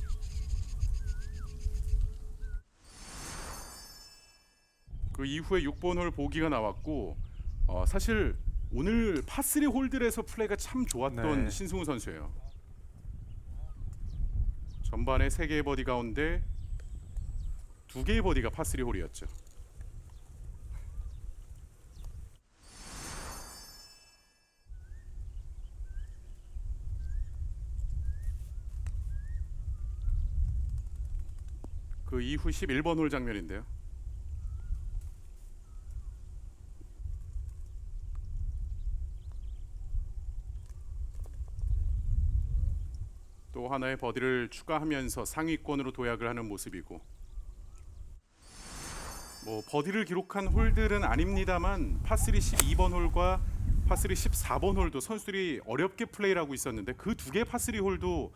그 이후에 6번 홀 보기가 나왔고 사실 오늘 파3 홀들에서 플레이가 참 좋았던 신승우 선수예요. 전반에 3개의 버디 가운데 2개의 버디가 파3 홀이었죠. 그 이후 11번 홀 장면인데요. 또 하나의 버디를 추가하면서 상위권으로 도약을 하는 모습이고 버디를 기록한 홀들은 아닙니다만 파3 12번 홀과 파3 14번 홀도 선수들이 어렵게 플레이를 하고 있었는데 그 2개의 파3 홀도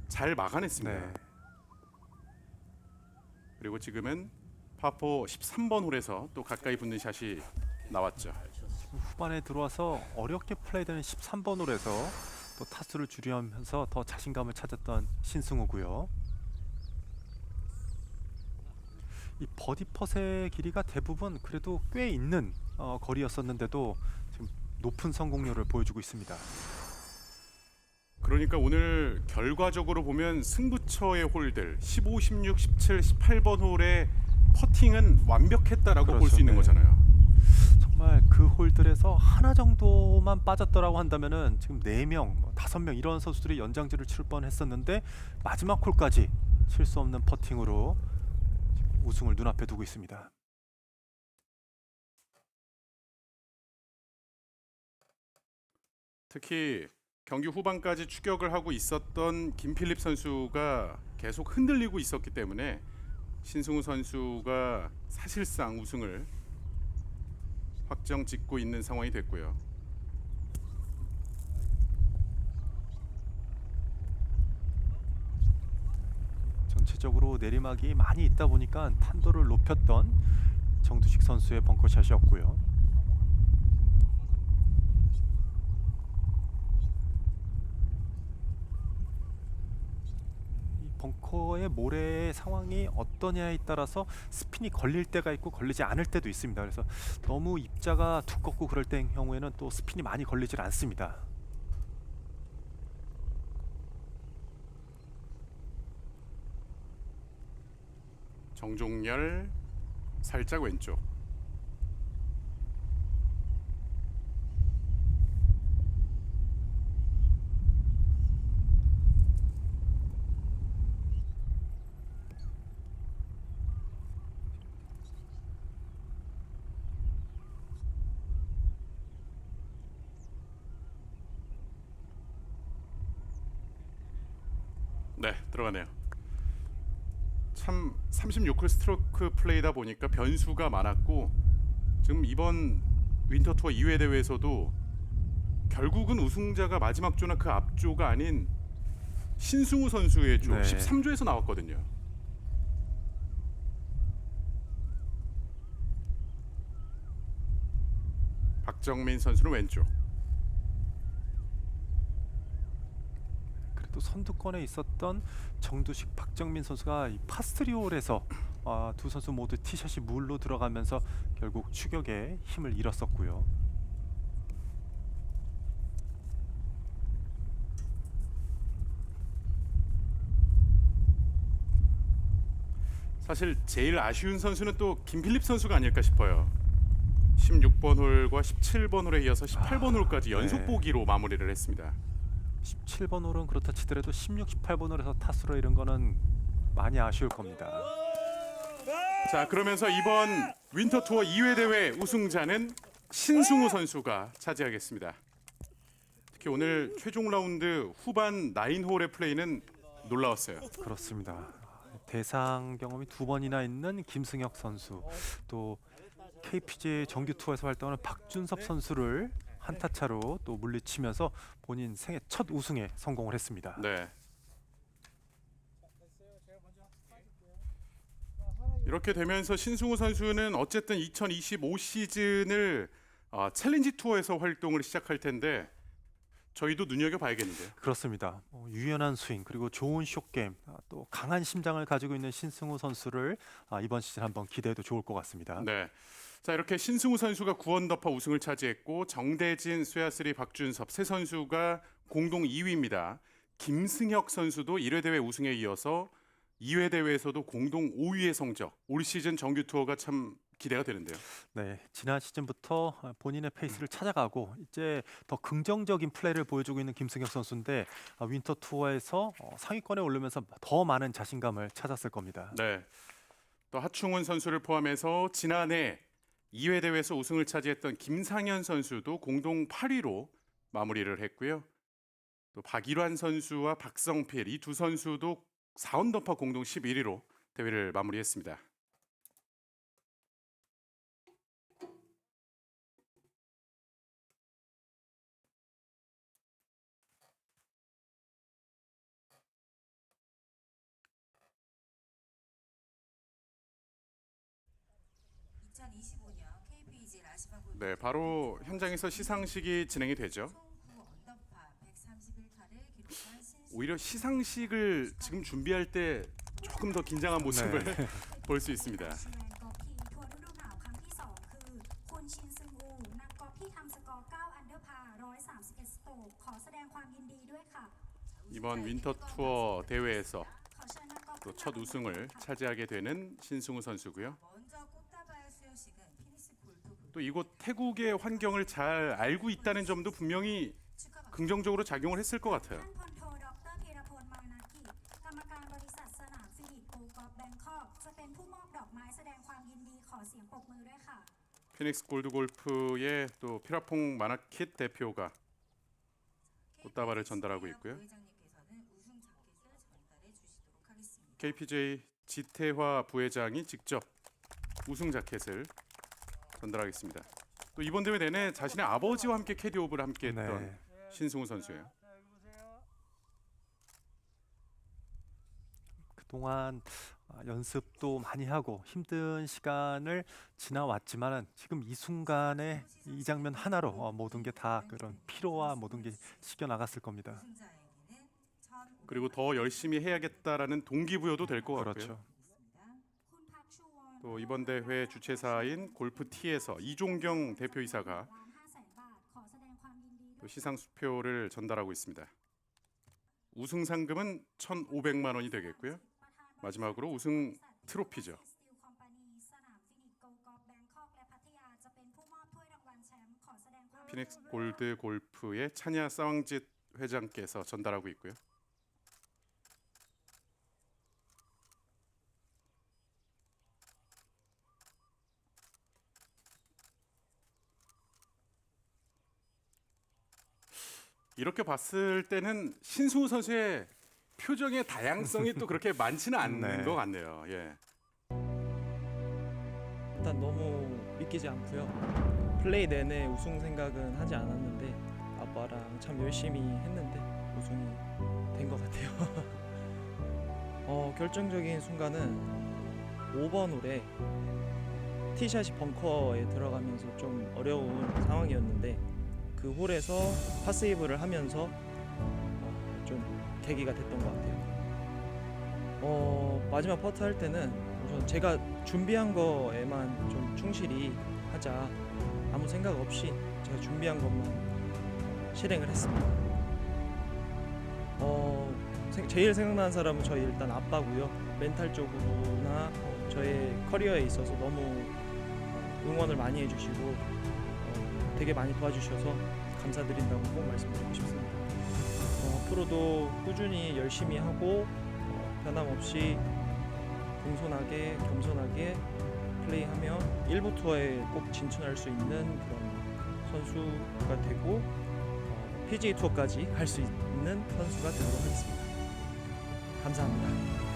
잘 막아냈습니다. 그리고 지금은 파4 13번 홀에서 또 가까이 붙는 샷이 나왔죠. 지금 후반에 들어와서 어렵게 플레이되는 13번 홀에서 또 타수를 줄이면서 더 자신감을 찾았던 신승우고요. 이 버디 펫의 길이가 대부분 그래도 꽤 있는 거리였었는데도 지금 높은 성공률을 보여주고 있습니다. 그러니까 오늘 결과적으로 보면 승부처의 홀들 15, 16, 17, 18번 홀의 퍼팅은 완벽했다라고 볼 그렇죠, 수 있는 네. 거잖아요. 정말 그 홀들에서 하나 정도만 빠졌더라고 한다면은 지금 4명, 5명 이런 선수들이 연장전을 치를 뻔했었는데 마지막 홀까지 실수 없는 퍼팅으로 지금 우승을 눈앞에 두고 있습니다. 특히 경기 후반까지 추격을 하고 있었던 김필립 선수가 계속 흔들리고 있었기 때문에 신승우 선수가 사실상 우승을 확정 짓고 있는 상황이 됐고요. 전체적으로 내리막이 많이 있다 보니까 탄도를 높였던 정두식 선수의 벙커샷이었고요. 이 벙커의 모래의 상황이 어떠냐에 따라서 스핀이 걸릴 때가 있고 걸리지 않을 때도 있습니다. 그래서 너무 입자가 두껍고 그럴 때 경우에는 또 스핀이 많이 걸리질 않습니다. 정종열 살짝 왼쪽. 네, 들어가네요. 참 36홀 스트로크 플레이다 보니까 변수가 많았고 지금 이번 윈터 투어 2회 대회에서도 결국은 우승자가 마지막 조나 그 앞조가 아닌 신승우 선수의 조 네. 13조에서 나왔거든요. 박정민 선수는 왼쪽. 그래도 선두권에 있었던 정두식, 박정민 선수가 이 파스트리홀에서 두 선수 모두 티샷이 물로 들어가면서 결국 추격에 힘을 잃었었고요. 사실 제일 아쉬운 선수는 또 김필립 선수가 아닐까 싶어요. 16번 홀과 17번 홀에 이어서 18번 홀까지 연속 네. 보기로 마무리를 했습니다. 17번 홀은 그렇다 치더라도 16, 18번 홀에서 타수로 이런 거는 많이 아쉬울 겁니다. 자, 그러면서 이번 윈터 투어 2회 대회 우승자는 신승우 선수가 차지하겠습니다. 특히 오늘 최종 라운드 후반 9홀의 플레이는 놀라웠어요. 그렇습니다. 대상 경험이 2번이나 있는 김승혁 선수, 또 KPGA 정규 투어에서 활동하는 박준섭 선수를 한타 차로 또 물리치면서 본인 생애 첫 우승에 성공을 했습니다. 네. 이렇게 되면서 신승우 선수는 어쨌든 2025 시즌을 챌린지 투어에서 활동을 시작할 텐데 저희도 눈여겨봐야겠는데요. 그렇습니다. 유연한 스윙 그리고 좋은 숏게임, 또 강한 심장을 가지고 있는 신승우 선수를 이번 시즌 한번 기대해도 좋을 것 같습니다. 네. 자, 이렇게 신승우 선수가 9언더파 우승을 차지했고 정대진, 쇠아스리, 박준섭 세 선수가 공동 2위입니다. 김승혁 선수도 1회 대회 우승에 이어서 2회 대회에서도 공동 5위의 성적. 올 시즌 정규 투어가 참 기대가 되는데요. 네, 지난 시즌부터 본인의 페이스를 찾아가고 이제 더 긍정적인 플레이를 보여주고 있는 김승혁 선수인데 윈터 투어에서 상위권에 오르면서 더 많은 자신감을 찾았을 겁니다. 네. 또 하충훈 선수를 포함해서 지난해 2회 대회에서 우승을 차지했던 김상현 선수도 공동 8위로 마무리를 했고요. 또 박일환 선수와 박성필 이 두 선수도 4언더파 공동 11위로 대회를 마무리했습니다. 네, 바로 현장에서 시상식이 진행이 되죠. 오히려 시상식을 지금 준비할 때 조금 더 긴장한 모습을 볼 수 있습니다. อาเซียนกอล์ฟทีทัวร์ฤดูหนาวครั้งที่ 2 คือคุณชินซึงอูนักกอล์ฟที่ทำสกอร์ 9 อันเดอร์พาร์ 131 สโตรกขอแสดงความยินดีด้วยค่ะ 이번 윈터 투어 대회에서 ขอเชิญนักกอล์ฟ 또 첫 우승을 차지하게 되는 신승우 선수고요. 먼저 꽃다발 수여식은 피닉스 골드 또 이곳 태국의 환경을 잘 알고 있다는 점도 분명히 축하가 긍정적으로 작용을 했을 것 같아요. ท่านพลโทดรพีรพลมานากิกรรมการบริษัทสนามฟินิกโกกอล์ฟแบงคอกจะเป็นผู้มอบดอกไม้แสดงความยินดีขอเสียงปรบมือด้วยค่ะ 피닉스 골드 골프의 또 피라퐁 마나킷 대표가 꽃다발을 전달하고 있고요. 부회장님께서는 우승 자켓을 전달해 주시도록 하겠습니다. KPJ 지태화 부회장이 직접 우승 자켓을 전달하겠습니다. 또 이번 대회 내내 자신의 아버지와 함께 캐디옵을 함께했던 네. 신승우 선수예요. 그동안 연습도 많이 하고 힘든 시간을 지나왔지만은 지금 이 순간에 이 장면 하나로 모든 게 다 그런 피로와 모든 게 씻겨 나갔을 겁니다. 우승자에게는 1,500만 그리고 더 열심히 해야겠다라는 동기부여도 될 것 같고요. 그렇죠. 있습니다. คุณพักชูวร 또 이번 대회 주최사인 골프티에서 이종경 대표이사가 1,500,000 บาทขอแสดงความยินดีด้ 또 วย 시상 수표를 전달하고 있습니다. 우승 상금은 1,500만 원이 되겠고요. 마지막으로 우승 트로피죠. 피닉스 골드 골프의 찬야 사왕짓 회장께서 전달하고 있고요. 이렇게 봤을 때는 신승우 선수의 표정의 다양성이 또 그렇게 많지는 않는 네. 것 같네요. 예. 일단 너무 믿기지 않고요. 플레이 내내 우승 생각은 하지 않았는데 아빠랑 참 열심히 했는데 우승이 된 것 같아요. 결정적인 순간은 5번 홀에 티샷이 벙커에 들어가면서 좀 어려운 상황이었는데 그 홀에서 파세이브를 하면서 좀 계기가 됐던 것 같아요. 마지막 퍼트 할 때는 우선 제가 준비한 거에만 좀 충실히 하자, 아무 생각 없이 제가 준비한 것만 실행을 했습니다. 제일 생각나는 사람은 저희 일단 아빠고요. 멘탈적으로나 저의 커리어에 있어서 너무 응원을 많이 해주시고 되게 많이 도와주셔서 감사드린다고 꼭 말씀드리고 싶습니다. 앞으로도 꾸준히 열심히 하고 변함없이 공손하게 겸손하게 플레이하며 일부 투어에 꼭 진출할 수 있는 그런 선수가 되고 PGA 투어까지 갈 수 있는 선수가 되도록 하겠습니다. 감사합니다.